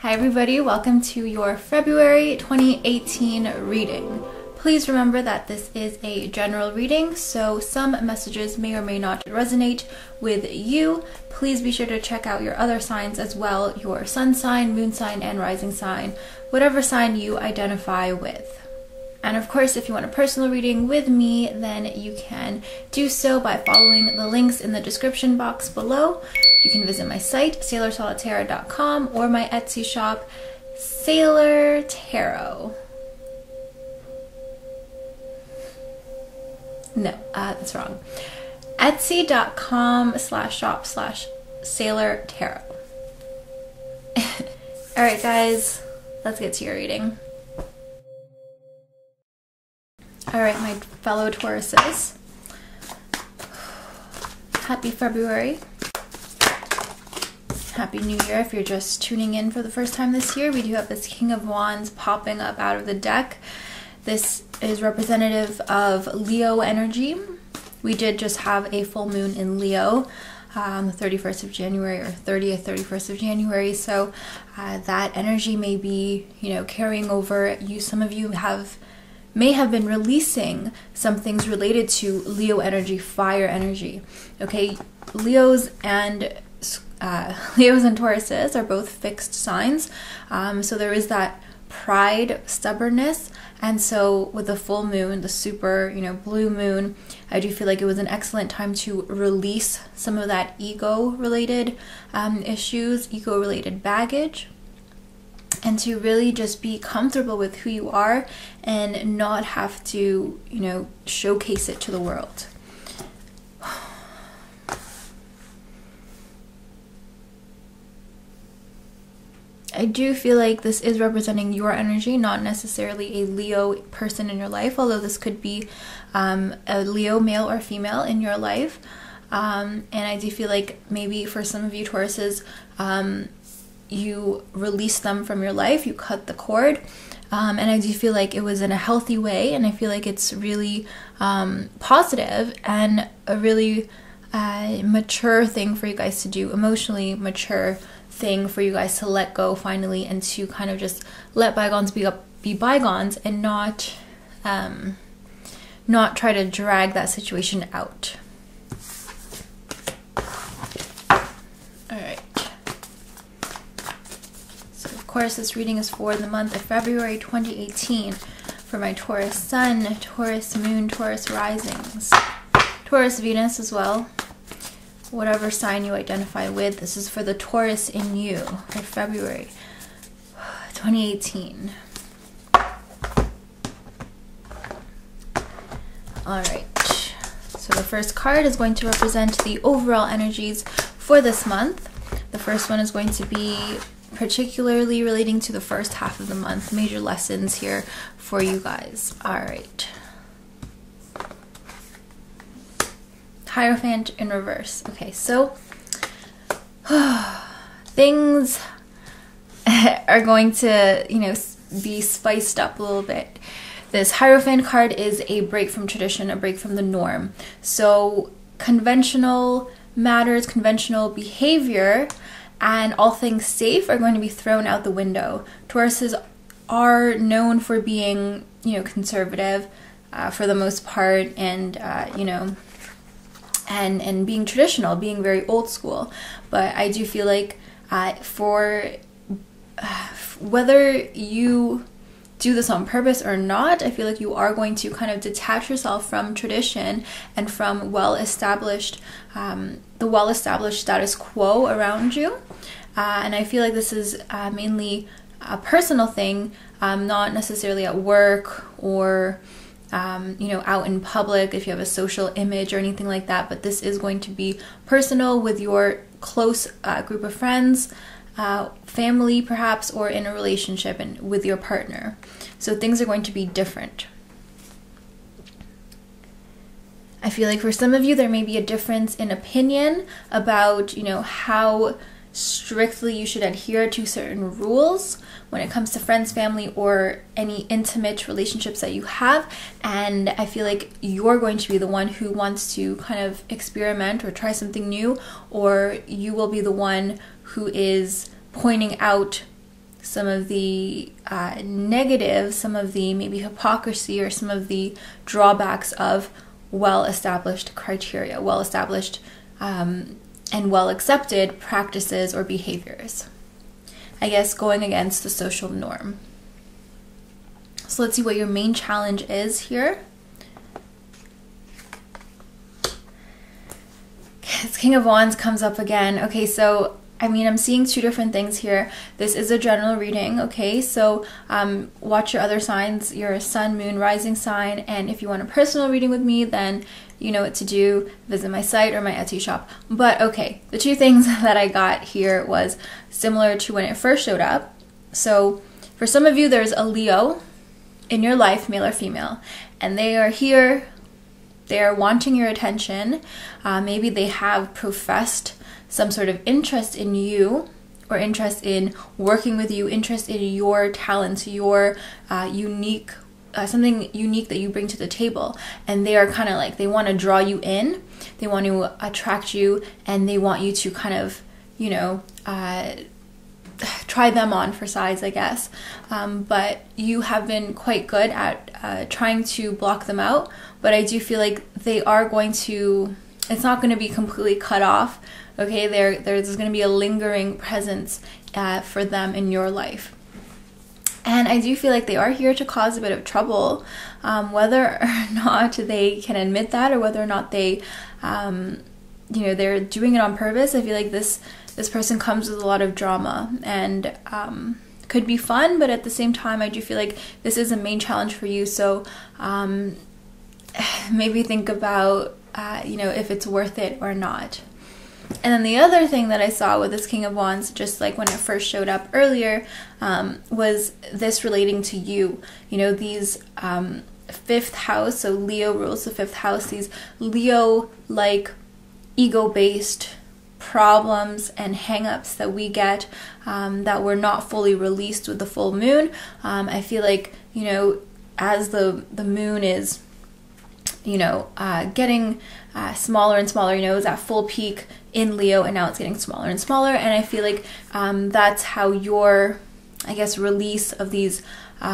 Hi everybody, welcome to your February 2018 reading. Please remember that this is a general reading, so some messages may or may not resonate with you. Please be sure to check out your other signs as well, your sun sign, moon sign, and rising sign, whatever sign you identify with. And of course, if you want a personal reading with me, then you can do so by following the links in the description box below. You can visit my site, sailorsolitaire.com, or my Etsy shop, Sailor Tarot. No, that's wrong. Etsy.com/shop/Sailor Tarot. Alright guys, let's get to your reading. Alright, my fellow Tauruses. Happy February. Happy New Year if you're just tuning in for the first time this year. We do have this King of Wands popping up out of the deck. This is representative of Leo energy. We did just have a full moon in Leo on the 31st of January or 30th, 31st of January. So that energy may be, carrying over. Some of you may have been releasing some things related to Leo energy, fire energy. Okay, Leos and Tauruses are both fixed signs, so there is that pride, stubbornness, and so with the full moon, the super, blue moon, I do feel like it was an excellent time to release some of that ego-related issues, ego-related baggage, and to really just be comfortable with who you are and not have to, showcase it to the world. I do feel like this is representing your energy, not necessarily a Leo person in your life, although this could be a Leo male or female in your life. And I do feel like maybe for some of you Tauruses, you release them from your life, you cut the cord. And I do feel like it was in a healthy way, and I feel like it's really positive and a really mature thing for you guys to do, emotionally mature thing for you guys to let go finally, and to kind of just let bygones be bygones and not try to drag that situation out. Alright. So of course this reading is for the month of February 2018 for my Taurus Sun, Taurus Moon, Taurus Risings, Taurus Venus as well. Whatever sign you identify with, this is for the Taurus in you for February 2018. Alright, so the first card is going to represent the overall energies for this month. The first one is going to be particularly relating to the first half of the month, major lessons here for you guys. Alright. Hierophant in reverse. Okay, so things are going to, be spiced up a little bit. This Hierophant card is a break from tradition, a break from the norm. So conventional matters, conventional behavior, and all things safe are going to be thrown out the window. Tauruses are known for being, conservative for the most part, and, and being traditional, being very old school. But I do feel like for whether you do this on purpose or not, I feel like you are going to kind of detach yourself from tradition and from the well-established status quo around you. And I feel like this is mainly a personal thing, not necessarily at work or out in public if you have a social image or anything like that, but this is going to be personal with your close group of friends, family perhaps, or in a relationship and with your partner. So things are going to be different. I feel like for some of you there may be a difference in opinion about, how strictly you should adhere to certain rules when it comes to friends, family, or any intimate relationships that you have. And I feel like you're going to be the one who wants to kind of experiment or try something new, or you will be the one who is pointing out some of the negatives, some of the maybe hypocrisy, or some of the drawbacks of well-established criteria, well-established and well-accepted practices or behaviors. I guess going against the social norm. So let's see what your main challenge is here. This King of Wands comes up again. Okay, so I mean, I'm seeing two different things here. This is a general reading, okay? So watch your other signs, your sun, moon, rising sign, and if you want a personal reading with me, then you know what to do. Visit my site or my Etsy shop. But okay, the two things that I got here was similar to when it first showed up. So for some of you, there's a Leo in your life, male or female, and they are here. They are wanting your attention. Maybe they have professed some sort of interest in you, or interest in working with you, interest in your talents, your unique, something unique that you bring to the table. And they are kind of like, they want to draw you in, they want to attract you, and they want you to kind of, you know, try them on for size, I guess. But you have been quite good at trying to block them out. But I do feel like they are going to, it's not going to be completely cut off. Okay, there's going to be a lingering presence for them in your life. And I do feel like they are here to cause a bit of trouble, whether or not they can admit that, or whether or not they, you know, they're doing it on purpose. I feel like this person comes with a lot of drama, and could be fun, but at the same time, I do feel like this is a main challenge for you. So maybe think about, you know, if it's worth it or not. And then the other thing that I saw with this King of Wands, just like when it first showed up earlier, was this relating to you. You know, these fifth house, so Leo rules the fifth house, these Leo-like ego-based problems and hang-ups that we get that were not fully released with the full moon. I feel like, you know, as the moon is, you know, getting smaller and smaller, you know, it was at full peak in Leo, and now it's getting smaller and smaller. And I feel like that's how your, I guess, release of these, you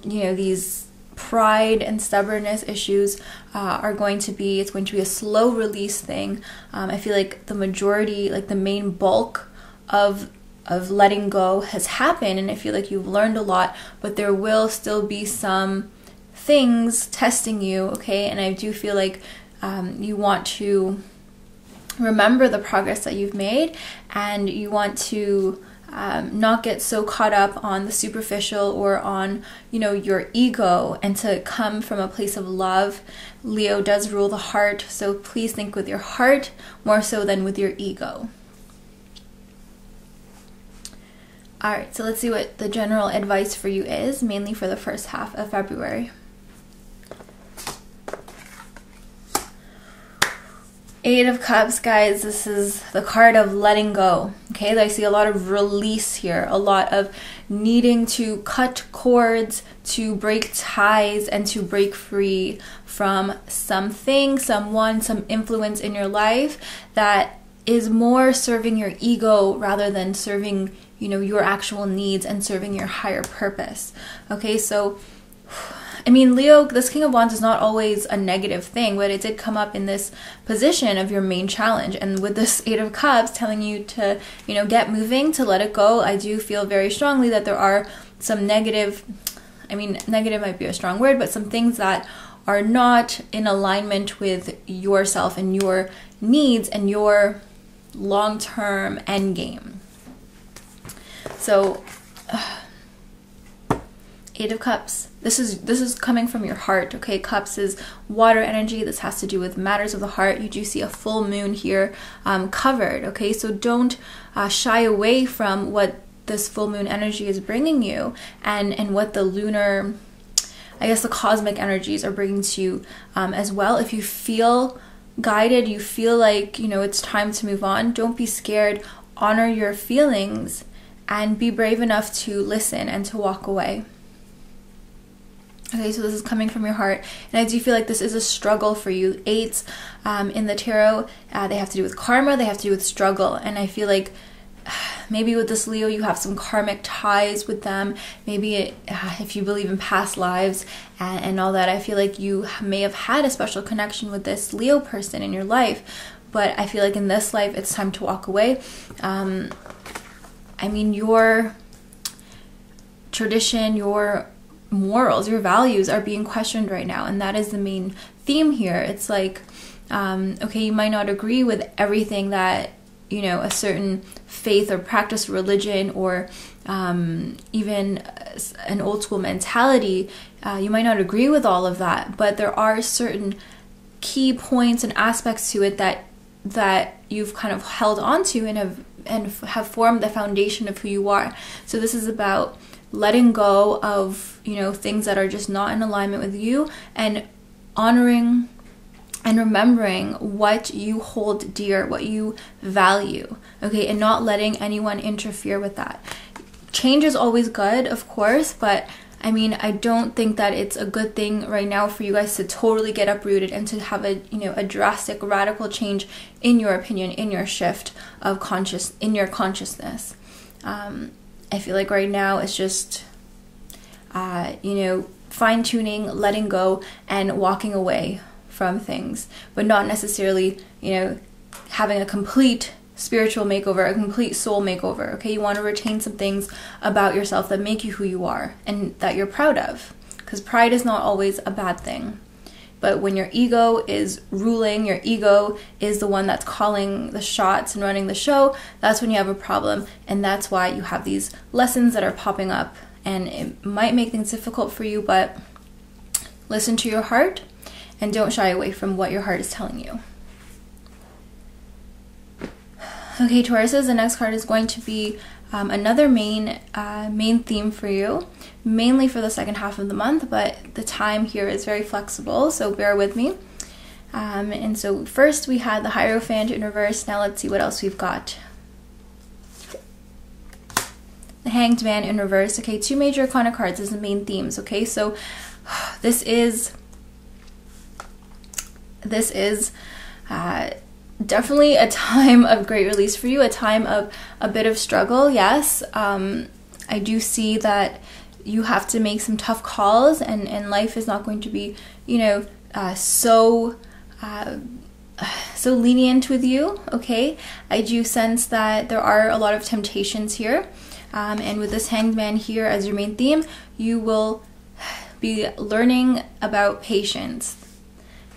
know, these pride and stubbornness issues are going to be, it's going to be a slow release thing. I feel like the majority, like the main bulk of letting go has happened, and I feel like you've learned a lot, but there will still be some things testing you, okay? And I do feel like you want to remember the progress that you've made, and you want to not get so caught up on the superficial or on, you know, your ego, and to come from a place of love. Leo does rule the heart, so please think with your heart more so than with your ego. Alright, so let's see what the general advice for you is, mainly for the first half of February. Eight of Cups, guys, this is the card of letting go. Okay, I see a lot of release here, a lot of needing to cut cords, to break ties, and to break free from something, someone, some influence in your life that is more serving your ego rather than serving, you know, your actual needs and serving your higher purpose. Okay, so I mean, Leo, this King of Wands is not always a negative thing, but it did come up in this position of your main challenge. And with this Eight of Cups telling you to, you know, get moving, to let it go, I do feel very strongly that there are some negative, I mean, negative might be a strong word, but some things that are not in alignment with yourself and your needs and your long-term end game. So, Eight of Cups. This is coming from your heart, okay? Cups is water energy. This has to do with matters of the heart. You do see a full moon here covered, okay? So don't shy away from what this full moon energy is bringing you, and what the lunar, I guess the cosmic energies are bringing to you as well. If you feel guided, you feel like, you know, it's time to move on, don't be scared. Honor your feelings and be brave enough to listen and to walk away. Okay, so this is coming from your heart, and I do feel like this is a struggle for you. Eights in the tarot, they have to do with karma, they have to do with struggle, and I feel like maybe with this Leo, you have some karmic ties with them. Maybe if you believe in past lives and all that, I feel like you may have had a special connection with this Leo person in your life. But I feel like in this life, it's time to walk away. I mean, your tradition, your morals, your values are being questioned right now. And that is the main theme here. It's like, okay, you might not agree with everything that, you know, a certain faith or practice religion or even an old school mentality, you might not agree with all of that, but there are certain key points and aspects to it that you've kind of held on to and have formed the foundation of who you are. So this is about letting go of, you know, things that are just not in alignment with you, and honoring and remembering what you hold dear, what you value, okay, and not letting anyone interfere with that. Change is always good, of course, but I mean, I don't think that it's a good thing right now for you guys to totally get uprooted and to have a, you know, a drastic, radical change in your opinion, in your shift of in your consciousness. I feel like right now it's just, you know, fine-tuning, letting go, and walking away from things, but not necessarily, you know, having a complete spiritual makeover, a complete soul makeover, okay? You want to retain some things about yourself that make you who you are and that you're proud of, because pride is not always a bad thing. But when your ego is ruling, your ego is the one that's calling the shots and running the show, that's when you have a problem, and that's why you have these lessons that are popping up, and it might make things difficult for you, but listen to your heart and don't shy away from what your heart is telling you. Okay, Tauruses, the next card is going to be another main theme for you, mainly for the second half of the month, but the time here is very flexible, so bear with me. And so first we had the Hierophant in reverse. Now let's see what else we've got. The Hanged Man in reverse. Okay, 2 major arcana cards is the main themes, okay? So this is definitely a time of great release for you, a time of a bit of struggle, yes. I do see that you have to make some tough calls, and life is not going to be, you know, so lenient with you, okay? I do sense that there are a lot of temptations here, and with this Hanged Man here as your main theme, you will be learning about patience,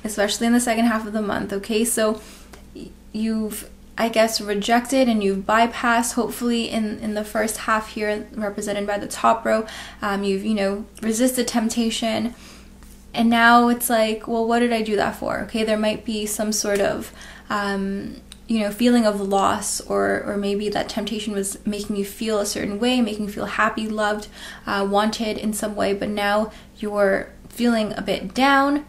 especially in the second half of the month, okay? So you've, I guess, rejected and you've bypassed, hopefully in the first half here, represented by the top row, you've, you know, resisted temptation, and now it's like, well, what did I do that for? Okay, there might be some sort of, you know, feeling of loss, or maybe that temptation was making you feel a certain way, making you feel happy, loved, wanted in some way, but now you're feeling a bit down,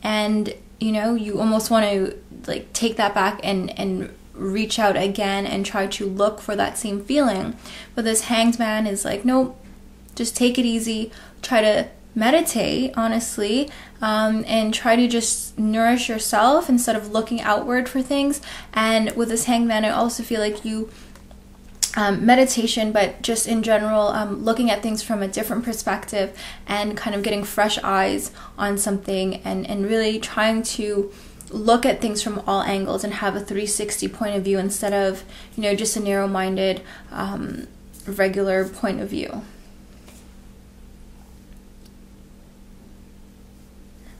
and, you know, you almost want to, like, take that back and reach out again and try to look for that same feeling. But this Hanged Man is like, nope, just take it easy, try to meditate, honestly, and try to just nourish yourself instead of looking outward for things. And with this Hanged Man, I also feel like you meditation, but just in general, looking at things from a different perspective and kind of getting fresh eyes on something, and really trying to look at things from all angles and have a 360 point of view instead of, you know, just a narrow-minded, regular point of view.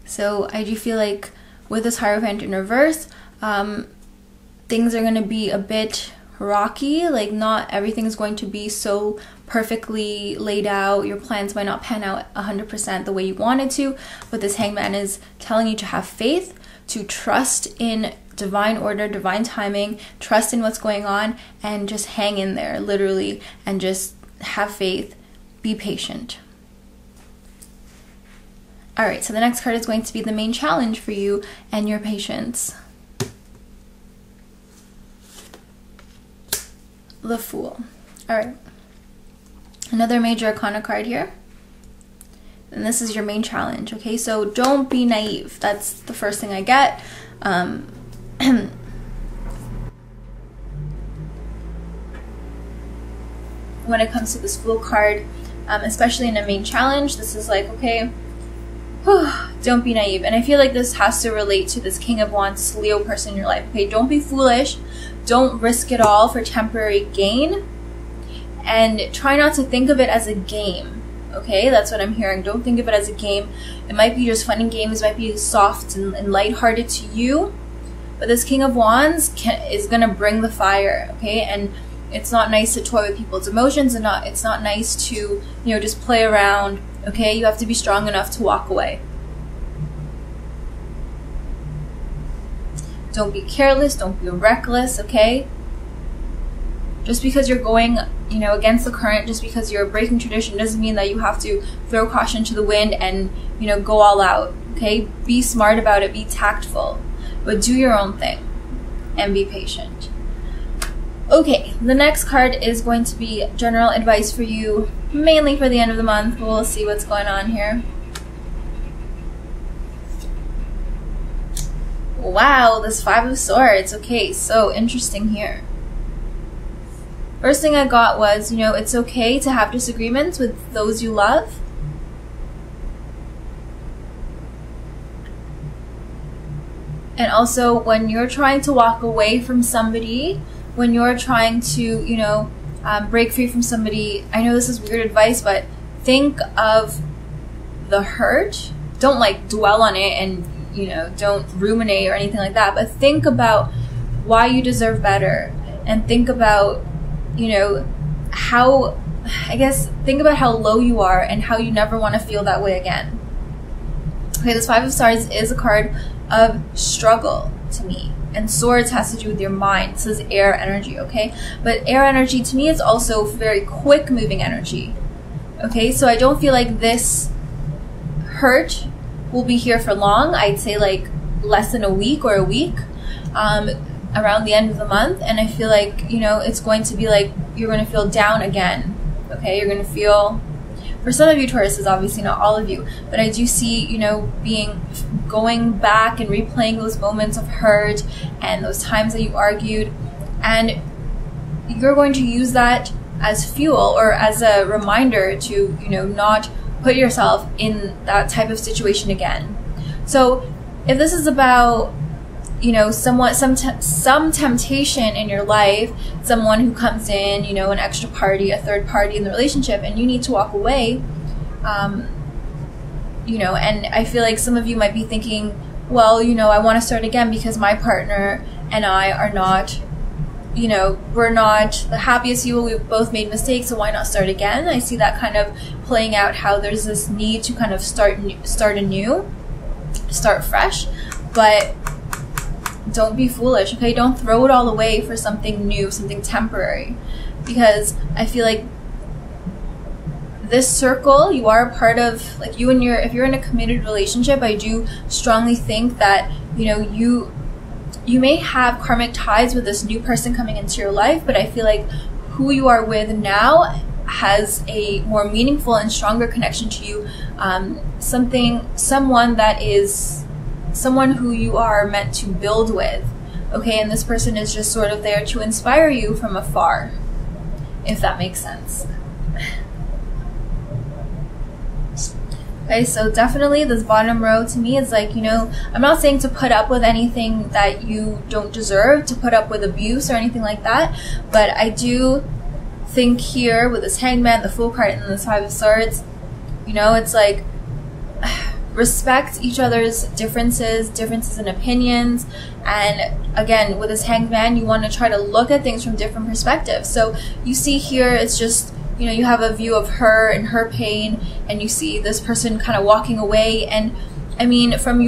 So I do feel like with this Hierophant in reverse, things are going to be a bit rocky, like not everything is going to be so perfectly laid out. Your plans might not pan out 100% the way you wanted to, but this Hanged Man is telling you to have faith, to trust in divine order, divine timing, trust in what's going on, and just hang in there, literally, and just have faith, be patient. Alright, so the next card is going to be the main challenge for you and your patience. The Fool. Alright. Another major arcana card here. And this is your main challenge, okay? So don't be naive. That's the first thing I get. when it comes to this Fool card, especially in a main challenge. This is like, okay, don't be naive. And I feel like this has to relate to this King of Wands Leo person in your life. Okay, don't be foolish. Don't risk it all for temporary gain. And try not to think of it as a game. Okay, that's what I'm hearing. Don't think of it as a game. It might be just fun and games. It might be soft and lighthearted to you. But this King of Wands is going to bring the fire. Okay, and it's not nice to toy with people's emotions, and it's not nice to, you know, just play around. Okay, you have to be strong enough to walk away. Don't be careless, don't be reckless, okay? Just because you're going, you know, against the current, just because you're breaking tradition doesn't mean that you have to throw caution to the wind and, you know, go all out, okay? Be smart about it, be tactful, but do your own thing and be patient. Okay, the next card is going to be general advice for you, mainly for the end of the month. We'll see what's going on here. Wow, this Five of Swords. Okay, so interesting here. First thing I got was, you know, it's okay to have disagreements with those you love. And also, when you're trying to walk away from somebody, when you're trying to, you know, break free from somebody, I know this is weird advice, but think of the hurt. Don't like dwell on it and, you know, don't ruminate or anything like that, but think about why you deserve better, and think about, you know, how, I guess, think about how low you are and how you never want to feel that way again. Okay, this Five of Swords is a card of struggle to me, and swords has to do with your mind. This is air energy, okay? But air energy to me is also very quick moving energy, okay? So I don't feel like this hurt will be here for long. I'd say like less than a week or a week, around the end of the month. And I feel like, you know, it's going to be like you're going to feel down again, okay? You're going to feel, for some of you Tauruses, obviously not all of you, but I do see, you know, going back and replaying those moments of hurt and those times that you argued, and you're going to use that as fuel or as a reminder to, you know, not put yourself in that type of situation again. So if this is about, you know, some temptation in your life, someone who comes in, you know, an extra party, a third party in the relationship, and you need to walk away, you know, and I feel like some of you might be thinking, well, you know, I want to start again because my partner and I are not, you know, we're not the happiest people. We've both made mistakes, so why not start again? I see that kind of playing out, how there's this need to kind of start anew, start fresh, but don't be foolish, okay? Don't throw it all away for something new, something temporary, because I feel like this circle you are a part of, like you and if you're in a committed relationship, I do strongly think that, you know, you may have karmic ties with this new person coming into your life, but I feel like who you are with now has a more meaningful and stronger connection to you, someone that is someone who you are meant to build with, okay? And this person is just sort of there to inspire you from afar, if that makes sense. Okay, so definitely this bottom row to me is like, you know, I'm not saying to put up with anything that you don't deserve, to put up with abuse or anything like that, but I do think here with this Hangman, the Fool card, and this Five of Swords, you know, it's like respect each other's differences in opinions, and again with this Hanged Man, you want to try to look at things from different perspectives. So you see here, it's just, you know, you have a view of her and her pain, and you see this person kind of walking away, and I mean, from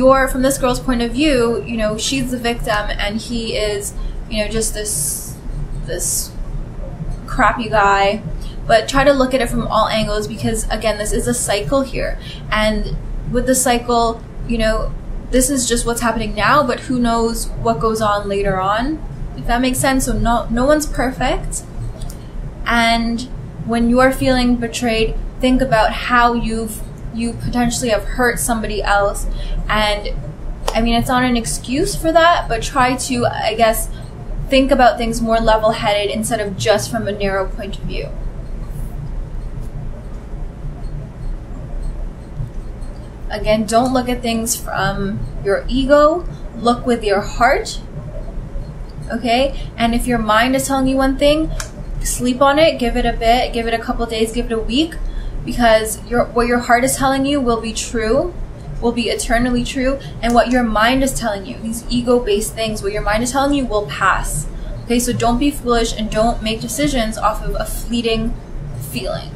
this girl's point of view, you know, she's the victim and he is, you know, just this crappy guy. But try to look at it from all angles, because again, this is a cycle here, and with the cycle, you know, this is just what's happening now, but who knows what goes on later on, if that makes sense. So no one's perfect, and when you are feeling betrayed, think about how you potentially have hurt somebody else. And I mean, it's not an excuse for that, but try to, I guess, think about things more level-headed instead of just from a narrow point of view. Again, don't look at things from your ego. Look with your heart. Okay? And if your mind is telling you one thing, sleep on it, give it a bit, give it a couple days, give it a week, because what your heart is telling you will be true, will be eternally true, and what your mind is telling you, these ego-based things, what your mind is telling you will pass. Okay, so don't be foolish and don't make decisions off of a fleeting feeling.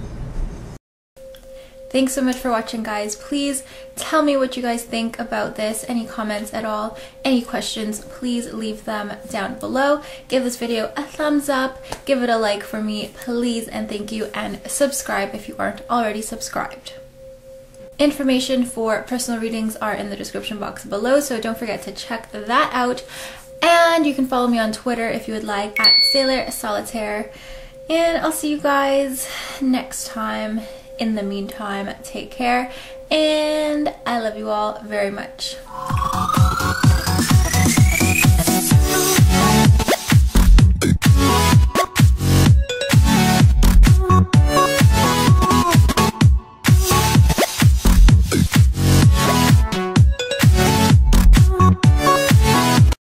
Thanks so much for watching, guys. Please tell me what you guys think about this. Any comments at all, any questions, please leave them down below. Give this video a thumbs up, give it a like for me, please, and thank you, and subscribe if you aren't already subscribed. Information for personal readings are in the description box below, so don't forget to check that out. And you can follow me on Twitter if you would like, at Sailor Solitaire. And I'll see you guys next time. In the meantime, take care, and I love you all very much.